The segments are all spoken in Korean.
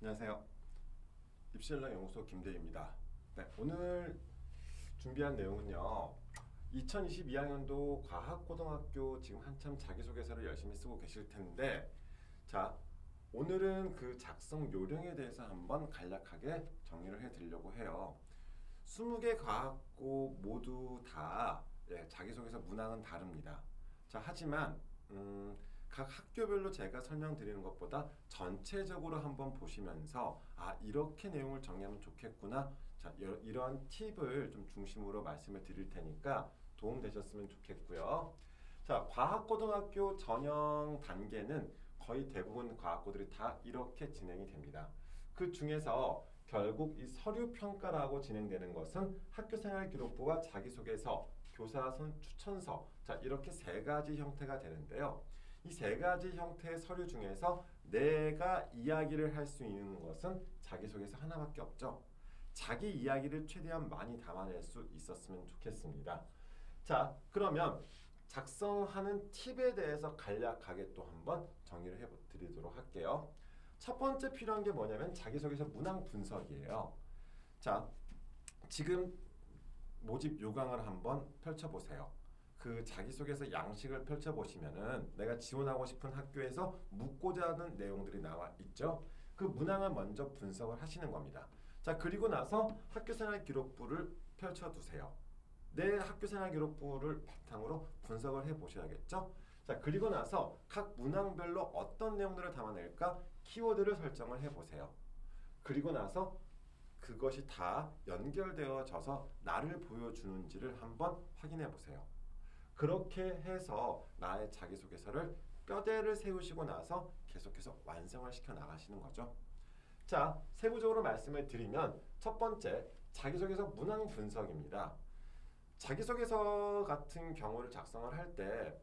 안녕하세요. 입시전략 연구소 김대희입니다. 네, 오늘 준비한 내용은요. 2022학년도 과학고등학교 지금 한참 자기소개서를 열심히 쓰고 계실 텐데, 자, 오늘은 그 작성 요령에 대해서 한번 간략하게 정리를 해드리려고 해요. 20개 과학고 모두 다 자기소개서 문항은 다릅니다. 자, 하지만 각 학교별로 제가 설명드리는 것보다 전체적으로 한번 보시면서 이렇게 내용을 정리하면 좋겠구나. 자, 이러한 팁을 좀 중심으로 말씀을 드릴 테니까 도움되셨으면 좋겠고요. 자, 과학고등학교 전형 단계는 거의 대부분 과학고들이 다 이렇게 진행이 됩니다. 그 중에서 결국 이 서류 평가라고 진행되는 것은 학교생활기록부와 자기소개서, 교사선 추천서, 자, 이렇게 세 가지 형태가 되는데요. 이 세 가지 형태의 서류 중에서 내가 이야기를 할 수 있는 것은 자기소개서 하나밖에 없죠. 자기 이야기를 최대한 많이 담아낼 수 있었으면 좋겠습니다. 자, 그러면 작성하는 팁에 대해서 간략하게 또 한번 정리를 해드리도록 할게요. 첫 번째 필요한 게 뭐냐면 자기소개서 문항 분석이에요. 자, 지금 모집 요강을 한번 펼쳐보세요. 그 자기소개서 양식을 펼쳐보시면은 내가 지원하고 싶은 학교에서 묻고자 하는 내용들이 나와 있죠. 그 문항을 먼저 분석을 하시는 겁니다. 자, 그리고 나서 학교생활 기록부를 펼쳐두세요. 내 학교생활 기록부를 바탕으로 분석을 해보셔야겠죠. 자, 그리고 나서 각 문항별로 어떤 내용들을 담아낼까 키워드를 설정을 해보세요. 그리고 나서 그것이 다 연결되어져서 나를 보여주는지를 한번 확인해 보세요. 그렇게 해서 나의 자기소개서를 뼈대를 세우시고 나서 계속해서 완성을 시켜 나가시는 거죠. 자, 세부적으로 말씀을 드리면 첫 번째, 자기소개서 문항 분석입니다. 자기소개서 같은 경우를 작성을 할 때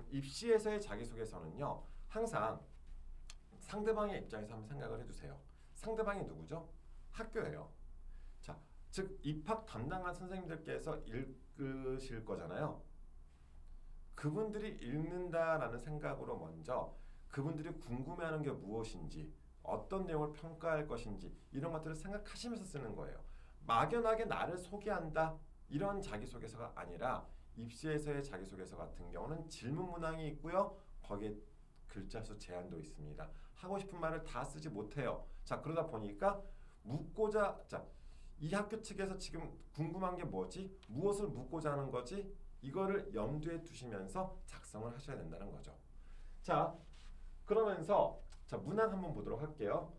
입시에서의 자기소개서는요. 항상 상대방의 입장에서 한번 생각을 해주세요. 상대방이 누구죠? 학교예요. 자, 즉 입학 담당한 선생님들께서 읽으실 거잖아요. 그분들이 읽는다라는 생각으로 먼저 그분들이 궁금해하는 게 무엇인지, 어떤 내용을 평가할 것인지 이런 것들을 생각하시면서 쓰는 거예요. 막연하게 나를 소개한다 이런 자기소개서가 아니라 입시에서의 자기소개서 같은 경우는 질문 문항이 있고요. 거기에 글자 수 제한도 있습니다. 하고 싶은 말을 다 쓰지 못해요. 자, 그러다 보니까 묻고자, 자, 이 학교 측에서 지금 궁금한 게 뭐지? 무엇을 묻고자 하는 거지? 이거를 염두에 두시면서 작성을 하셔야 된다는 거죠. 자, 그러면서 자, 문항 한번 보도록 할게요.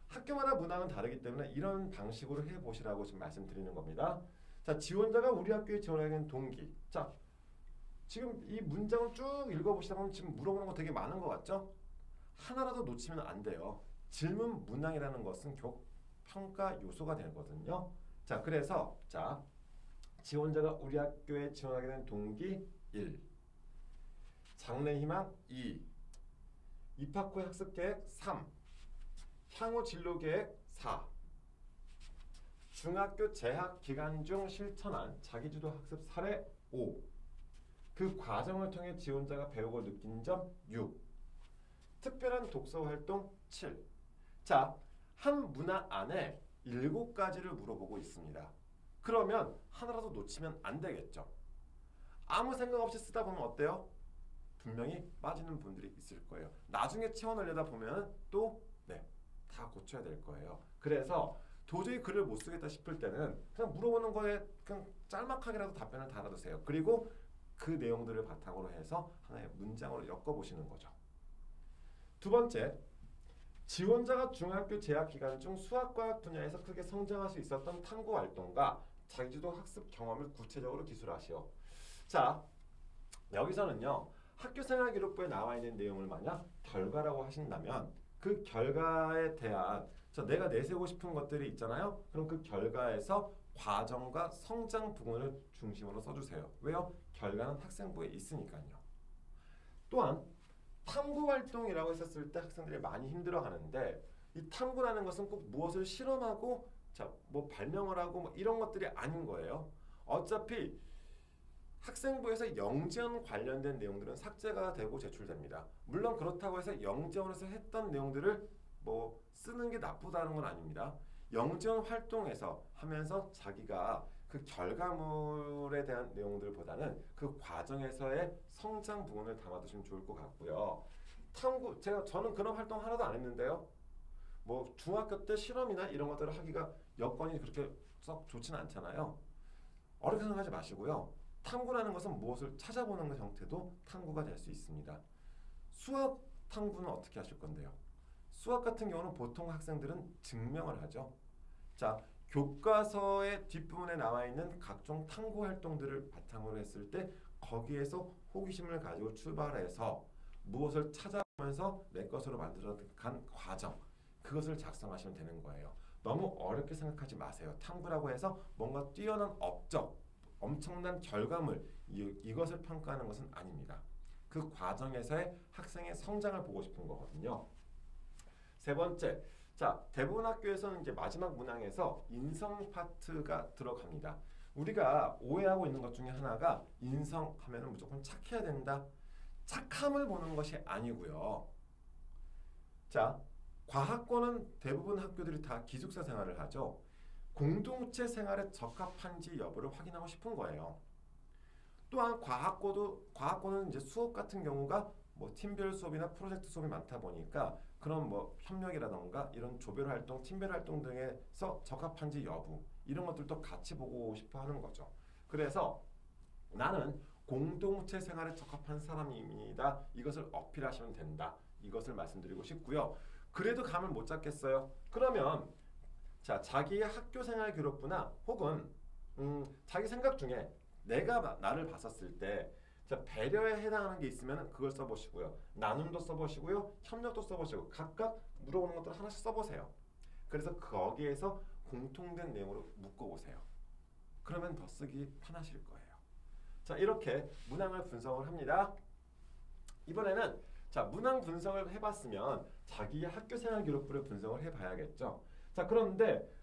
학교마다 문항은 다르기 때문에 이런 방식으로 해보시라고 지금 말씀드리는 겁니다. 자, 지원자가 우리 학교에 지원하게 된 동기. 자, 지금 이 문장을 쭉 읽어보시다 보면 지금 물어보는 거 되게 많은 것 같죠? 하나라도 놓치면 안 돼요. 질문 문항이라는 것은 결국 평가 요소가 되거든요. 자, 그래서 자, 지원자가 우리 학교에 지원하게 된 동기 1, 장래희망 2, 입학 후 학습계획 3, 향후 진로계획 4, 중학교 재학 기간 중 실천한 자기주도 학습 사례 5, 그 과정을 통해 지원자가 배우고 느낀 점 6, 특별한 독서 활동 7. 자, 한 문항 안에 7가지를 물어보고 있습니다. 그러면 하나라도 놓치면 안 되겠죠. 아무 생각 없이 쓰다 보면 어때요? 분명히 빠지는 분들이 있을 거예요. 나중에 채워넣으려다 보면 또 다 고쳐야 될 거예요. 그래서 도저히 글을 못 쓰겠다 싶을 때는 그냥 물어보는 거에 그냥 짤막하게라도 답변을 달아두세요. 그리고 그 내용들을 바탕으로 해서 하나의 문장으로 엮어보시는 거죠. 두 번째, 지원자가 중학교 재학 기간 중 수학과학 분야에서 크게 성장할 수 있었던 탐구 활동과 자기주도 학습 경험을 구체적으로 기술하시오. 자, 여기서는요. 학교생활 기록부에 나와 있는 내용을 만약 결과라고 하신다면 그 결과에 대한 내가 내세우고 싶은 것들이 있잖아요. 그럼 그 결과에서 과정과 성장 부분을 중심으로 써주세요. 왜요? 결과는 학생부에 있으니까요. 또한 탐구 활동이라고 했었을 때 학생들이 많이 힘들어하는데 이 탐구라는 것은 꼭 무엇을 실험하고 뭐 발명을 하고 뭐 이런 것들이 아닌 거예요. 어차피 학생부에서 영재원 관련된 내용들은 삭제가 되고 제출됩니다. 물론 그렇다고 해서 영재원에서 했던 내용들을 뭐 쓰는 게 수학이 나쁘다는 건 아닙니다. 영지원 활동에서 하면서 자기가 그 결과물에 대한 내용들보다는 그 과정에서의 성장 부분을 담아두시면 좋을 것 같고요. 탐구 저는 그런 활동 하나도 안 했는데요. 뭐 중학교 때 실험이나 이런 것들을 하기가 여건이 그렇게 썩 좋지는 않잖아요. 어렵게 생각하지 마시고요. 탐구라는 것은 무엇을 찾아보는 것 형태도 탐구가 될 수 있습니다. 수학 탐구는 어떻게 하실 건데요? 수학 같은 경우는 보통 학생들은 증명을 하죠. 자, 교과서의 뒷부분에 나와 있는 각종 탐구 활동들을 바탕으로 했을 때 거기에서 호기심을 가지고 출발해서 무엇을 찾아보면서 내 것으로 만들어간 과정, 그것을 작성하시면 되는 거예요. 너무 어렵게 생각하지 마세요. 탐구라고 해서 뭔가 뛰어난 업적, 엄청난 결과물 이것을 평가하는 것은 아닙니다. 그 과정에서의 학생의 성장을 보고 싶은 거거든요. 세 번째, 자, 대부분 학교에서는 이제 마지막 문항에서 인성 파트가 들어갑니다. 우리가 오해하고 있는 것 중에 하나가 인성하면은 무조건 착해야 된다. 착함을 보는 것이 아니고요. 자, 과학고는 대부분 학교들이 다 기숙사 생활을 하죠. 공동체 생활에 적합한지 여부를 확인하고 싶은 거예요. 또한 과학고는 이제 수업 같은 경우가 뭐 팀별 수업이나 프로젝트 수업이 많다 보니까 그런 뭐 협력이라던가 이런 조별 활동, 팀별 활동 등에서 적합한지 여부 이런 것들도 같이 보고 싶어 하는 거죠. 그래서 나는 공동체 생활에 적합한 사람입니다. 이것을 어필하시면 된다. 이것을 말씀드리고 싶고요. 그래도 감을 못 잡겠어요. 그러면 자, 자기의 학교 생활 기록부나 혹은 자기 생각 중에 내가 나를 봤었을 때 자, 배려에 해당하는 게 있으면 그걸 써보시고요. 나눔도 써보시고요. 협력도 써보시고 각각 물어보는 것들 하나씩 써보세요. 그래서 거기에서 공통된 내용으로 묶어보세요. 그러면 더 쓰기 편하실 거예요. 자, 이렇게 문항을 분석을 합니다. 이번에는 자, 문항 분석을 해봤으면 자기의 학교생활 기록부를 분석을 해봐야겠죠. 자, 그런데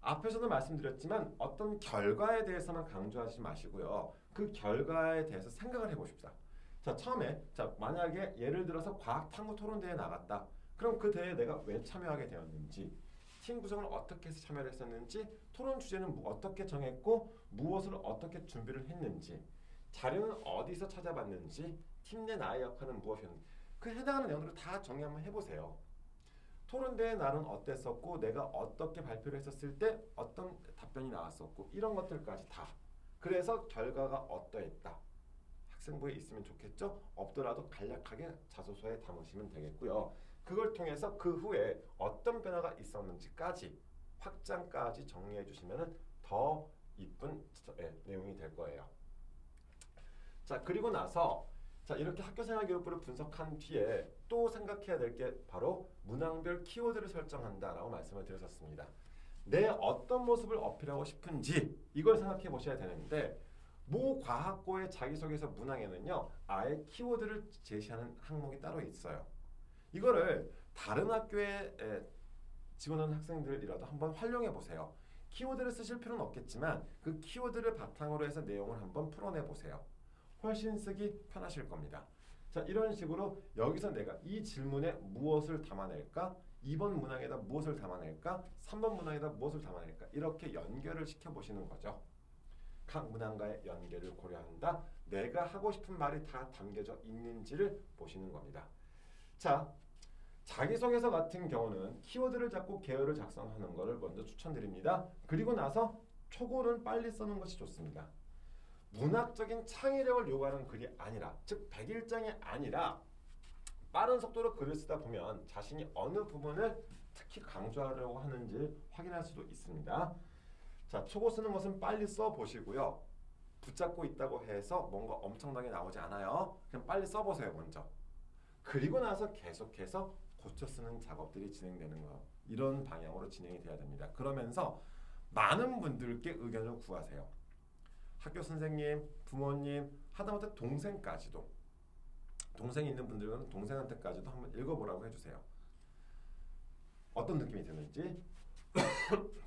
앞에서도 말씀드렸지만 어떤 결과에 대해서만 강조하지 마시고요. 그 결과에 대해서 생각을 해보십시다. 자, 처음에 자, 만약에 예를 들어서 과학탐구 토론대회에 나갔다. 그럼 그 대회에 내가 왜 참여하게 되었는지, 팀 구성을 어떻게 해서 참여를 했었는지, 토론 주제는 어떻게 정했고 무엇을 어떻게 준비를 했는지, 자료는 어디서 찾아봤는지, 팀 내 나의 역할은 무엇이었는지 그 해당하는 내용들을 다 정리 한번 해보세요. 토론대회 날은 어땠었고 내가 어떻게 발표를 했었을 때 어떤 답변이 나왔었고 이런 것들까지 다. 그래서 결과가 어떠했다. 학생부에 있으면 좋겠죠? 없더라도 간략하게 자소서에 담으시면 되겠고요. 그걸 통해서 그 후에 어떤 변화가 있었는지까지 확장까지 정리해 주시면 더 이쁜 내용이 될 거예요. 자, 그리고 나서 자, 이렇게 학교생활 기록부를 분석한 뒤에 또 생각해야 될 게 바로 문항별 키워드를 설정한다라고 말씀을 드렸었습니다. 내 어떤 모습을 어필하고 싶은지 이걸 생각해 보셔야 되는데 모 과학고의 자기소개서 문항에는요. 아예 키워드를 제시하는 항목이 따로 있어요. 이거를 다른 학교에 지원하는 학생들이라도 한번 활용해 보세요. 키워드를 쓰실 필요는 없겠지만 그 키워드를 바탕으로 해서 내용을 한번 풀어내 보세요. 훨씬 쓰기 편하실 겁니다. 자, 이런 식으로 여기서 내가 이 질문에 무엇을 담아낼까? 2번 문항에다 무엇을 담아낼까? 3번 문항에다 무엇을 담아낼까? 이렇게 연결을 시켜보시는 거죠. 각 문항과의 연결을 고려한다. 내가 하고 싶은 말이 다 담겨져 있는지를 보시는 겁니다. 자, 자기소개서 같은 경우는 키워드를 잡고 개요를 작성하는 것을 먼저 추천드립니다. 그리고 나서 초고는 빨리 쓰는 것이 좋습니다. 문학적인 창의력을 요구하는 글이 아니라 즉 백일장이 아니라 빠른 속도로 글을 쓰다 보면 자신이 어느 부분을 특히 강조하려고 하는지 확인할 수도 있습니다. 자, 초고 쓰는 것은 빨리 써보시고요. 붙잡고 있다고 해서 뭔가 엄청나게 나오지 않아요. 그냥 빨리 써보세요 먼저. 그리고 나서 계속해서 고쳐 쓰는 작업들이 진행되는 거 이런 방향으로 진행이 돼야 됩니다. 그러면서 많은 분들께 의견을 구하세요. 학교 선생님, 부모님, 하다못해 동생까지도 동생이 있는 분들은 동생한테까지도 한번 읽어보라고 해주세요. 어떤 느낌이 드는지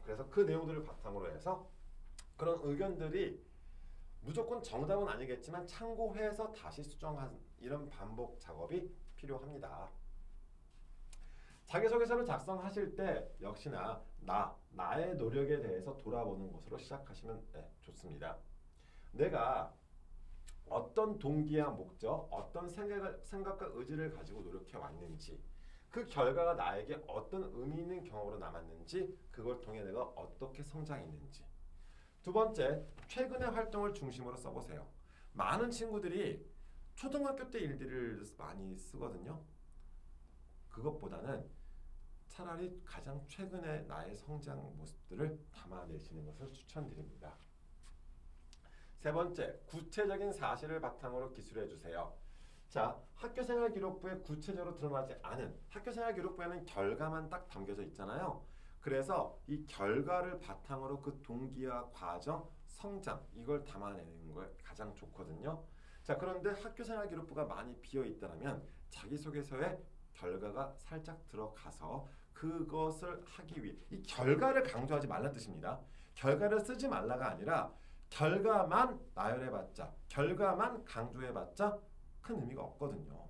그래서 그 내용들을 바탕으로 해서 그런 의견들이 무조건 정답은 아니겠지만 참고해서 다시 수정한 이런 반복 작업이 필요합니다. 자기소개서를 작성하실 때 역시나 나의 노력에 대해서 돌아보는 것으로 시작하시면 좋습니다. 내가 어떤 동기와 목적, 어떤 생각과 의지를 가지고 노력해 왔는지, 그 결과가 나에게 어떤 의미 있는 경험으로 남았는지, 그걸 통해 내가 어떻게 성장했는지. 두 번째, 최근의 활동을 중심으로 써보세요. 많은 친구들이 초등학교 때 일들을 많이 쓰거든요. 그것보다는 차라리 가장 최근에 나의 성장 모습들을 담아내시는 것을 추천드립니다. 세 번째, 구체적인 사실을 바탕으로 기술해 주세요. 자, 학교생활 기록부에 구체적으로 드러나지 않은, 학교생활 기록부에는 결과만 딱 담겨져 있잖아요. 그래서 이 결과를 바탕으로 그 동기와 과정, 성장, 이걸 담아내는 거 가장 좋거든요. 자, 그런데 학교생활 기록부가 많이 비어 있다면 자기소개서에 결과가 살짝 들어가서 그것을 하기 위해, 이 결과를 강조하지 말라는 뜻입니다. 결과를 쓰지 말라가 아니라 결과만 나열해봤자, 결과만 강조해봤자 큰 의미가 없거든요.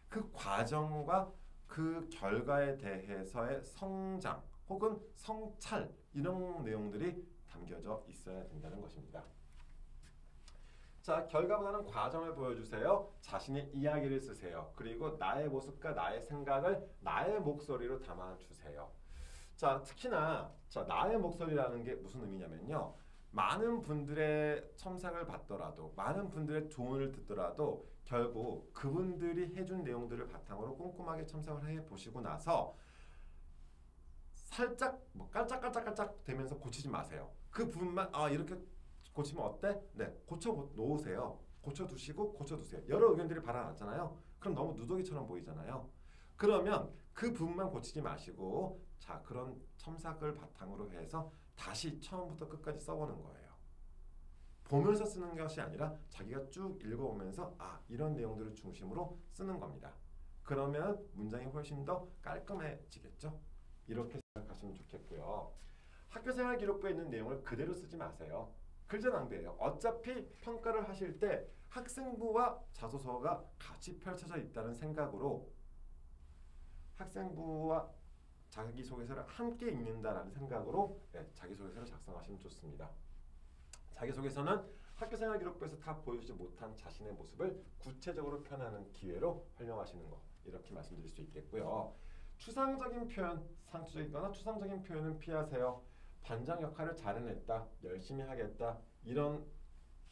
그 과정과 그 결과에 대해서의 성장 혹은 성찰, 이런 내용들이 담겨져 있어야 된다는 것입니다. 자, 결과보다는 과정을 보여주세요. 자신의 이야기를 쓰세요. 그리고 나의 모습과 나의 생각을 나의 목소리로 담아주세요. 자, 특히나 나의 목소리라는 게 무슨 의미냐면요. 많은 분들의 첨삭을 받더라도, 많은 분들의 조언을 듣더라도 결국 그분들이 해준 내용들을 바탕으로 꼼꼼하게 첨삭을 해보시고 나서 살짝 깔짝깔짝깔짝 되면서 고치지 마세요. 그 부분만 이렇게 고치면 어때? 네, 고쳐 놓으세요. 고쳐두시고 고쳐두세요. 여러 의견들이 발어났잖아요. 그럼 너무 누더기처럼 보이잖아요. 그러면 그 부분만 고치지 마시고, 자, 그런 첨삭을 바탕으로 해서 다시 처음부터 끝까지 써보는 거예요. 보면서 쓰는 것이 아니라 자기가 쭉 읽어보면서 이런 내용들을 중심으로 쓰는 겁니다. 그러면 문장이 훨씬 더 깔끔해지겠죠? 이렇게 생각하시면 좋겠고요. 학교생활 기록부에 있는 내용을 그대로 쓰지 마세요. 글자 낭비예요. 어차피 평가를 하실 때 학생부와 자소서가 같이 펼쳐져 있다는 생각으로 학생부와 자기소개서를 함께 읽는다라는 생각으로 자기소개서를 작성하시면 좋습니다. 자기소개서는 학교생활 기록부에서 다 보여주지 못한 자신의 모습을 구체적으로 표현하는 기회로 활용하시는 것, 이렇게 말씀드릴 수 있겠고요. 추상적인 표현, 상투적이거나 추상적인 표현은 피하세요. 반장 역할을 잘 해냈다, 열심히 하겠다, 이런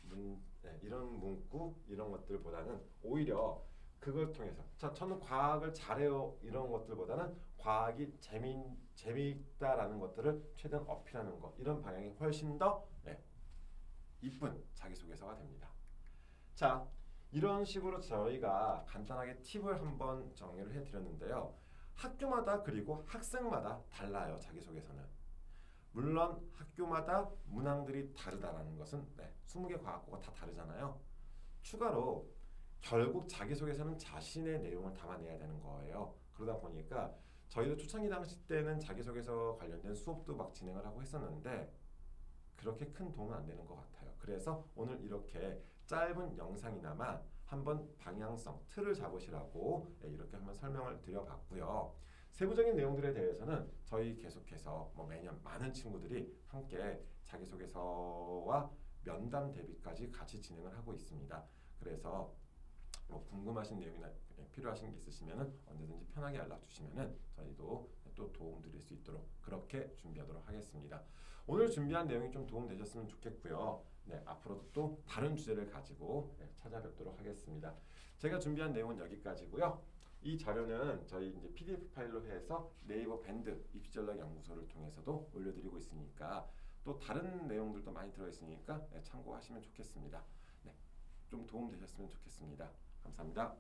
문구, 이런 것들보다는 오히려 그걸 통해서 저는 과학을 잘해요, 이런 것들보다는 과학이 재미있다라는 것들을 최대한 어필하는 것, 이런 방향이 훨씬 더 이쁜 자기소개서가 됩니다. 자, 이런 식으로 저희가 간단하게 팁을 한번 정리를 해드렸는데요. 학교마다 그리고 학생마다 달라요, 자기소개서는. 물론 학교마다 문항들이 다르다는 것은 20개 과학고가 다 다르잖아요. 추가로 결국 자기소개서는 자신의 내용을 담아내야 되는 거예요. 그러다 보니까 저희도 초창기 당시 때는 자기소개서 관련된 수업도 막 진행을 하고 했었는데 그렇게 큰 도움은 안 되는 것 같아요. 그래서 오늘 이렇게 짧은 영상이나마 한번 방향성, 틀을 잡으시라고 이렇게 한번 설명을 드려봤고요. 세부적인 내용들에 대해서는 저희 계속해서 매년 많은 친구들이 함께 자기소개서와 면담 대비까지 같이 진행을 하고 있습니다. 그래서 궁금하신 내용이나 필요하신 게 있으시면 언제든지 편하게 연락 주시면 저희도 또 도움 드릴 수 있도록 그렇게 준비하도록 하겠습니다. 오늘 준비한 내용이 좀 도움 되셨으면 좋겠고요. 앞으로도 또 다른 주제를 가지고 찾아뵙도록 하겠습니다. 제가 준비한 내용은 여기까지고요. 이 자료는 저희 이제 PDF 파일로 해서 네이버 밴드 입시전략연구소를 통해서도 올려드리고 있으니까 또 다른 내용들도 많이 들어있으니까 참고하시면 좋겠습니다. 좀 도움 되셨으면 좋겠습니다. 감사합니다.